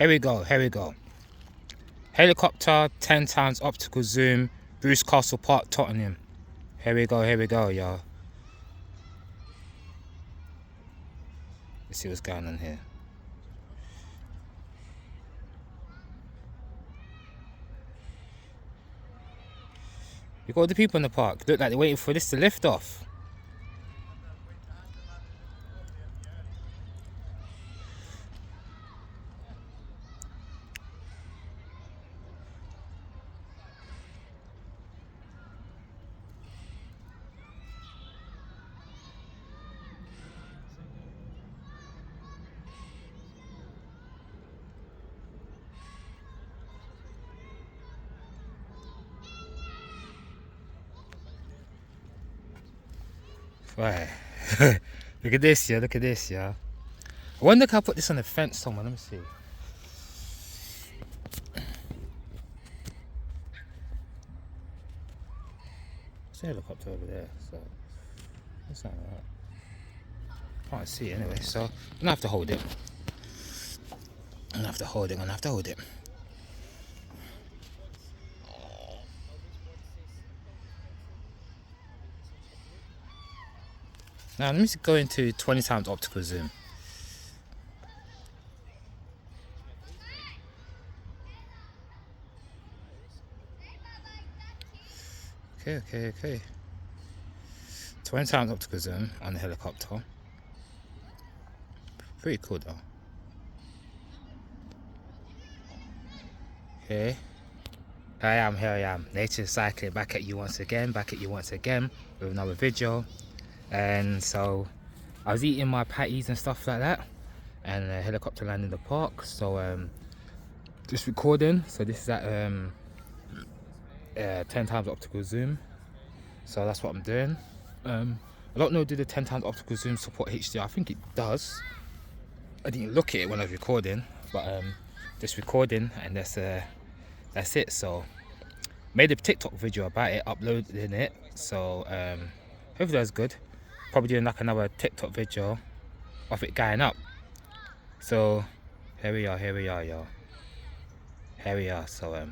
Here we go, here we go. Helicopter, 10 times optical zoom, Bruce Castle Park, Tottenham. Here we go, y'all. Let's see what's going on here. You got all the people in the park. Look like they're waiting for this to lift off. Right. Look at this, yeah. Look at this, yeah. I wonder if I put this on the fence somewhere. Let me see. There's a helicopter over there. So that's not right. Can't see it anyway. So I'm gonna have to hold it. I'm gonna have to hold it. Now let me go into 20 times optical zoom. Okay. 20 times optical zoom on the helicopter. Pretty cool though. Okay. Here I am. Nature Cycling back at you once again with another video. And so I was eating my patties and stuff like that, and a helicopter landed in the park. So just recording. So this is at 10 times optical zoom. So that's what I'm doing. I don't know, do the 10 times optical zoom support HDR? I think it does. I didn't look at it when I was recording, but just recording, and that's it. So made a TikTok video about it, uploading it. So hopefully that's good. Probably doing like another TikTok video of it going up. So here we are, y'all. Here we are. So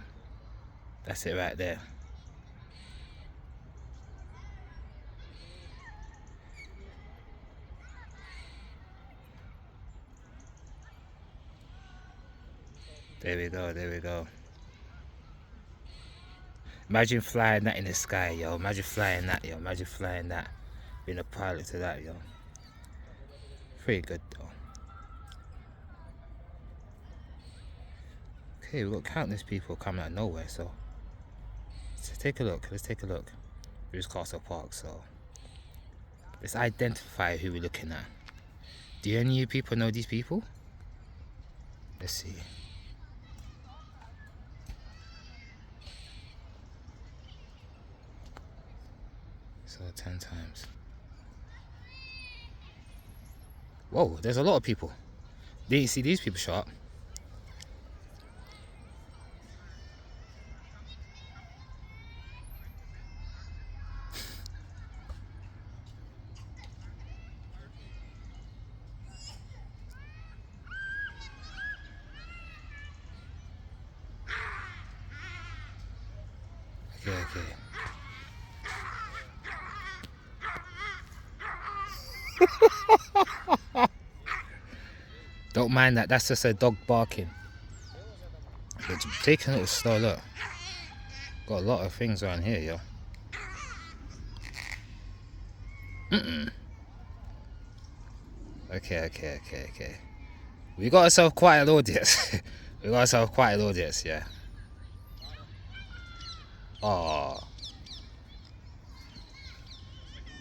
that's it right there. There we go. Imagine flying that in the sky, yo. Imagine flying that. Being a pilot to that, yo. Pretty good though. Okay, we've got countless people coming out of nowhere, so let's take a look. Bruce Castle Park. So let's identify who we're looking at. Do any of you people know these people? Let's see. So 10 times. Whoa, there's a lot of people. Didn't see these people show up. Okay. Don't mind that, that's just a dog barking. But taking a little slow, look. Got a lot of things around here, yo. Okay. We got ourselves quite an audience. Yeah. Oh.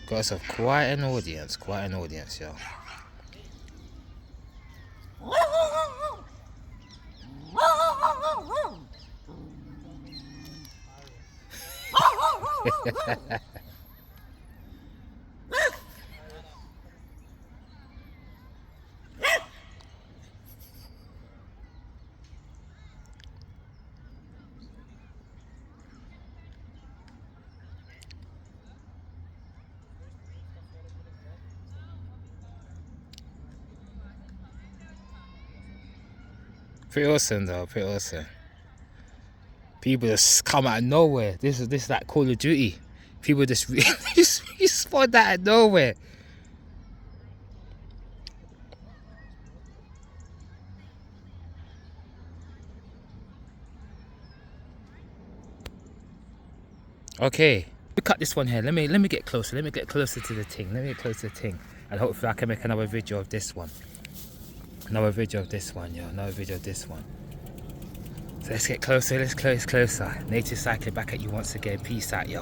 Got ourselves quite an audience, yo. Pretty awesome though, pretty awesome. People just come out of nowhere. This is like Call of Duty. People just you spawn that out of nowhere. Okay, we cut this one here. Let me get closer. Let me get closer to the thing. Let me get closer to the thing, and hopefully I can make another video of this one. Another video of this one, yo. Another video of this one. So let's get closer. Let's closer. Native Cycling back at you once again. Peace out, yo.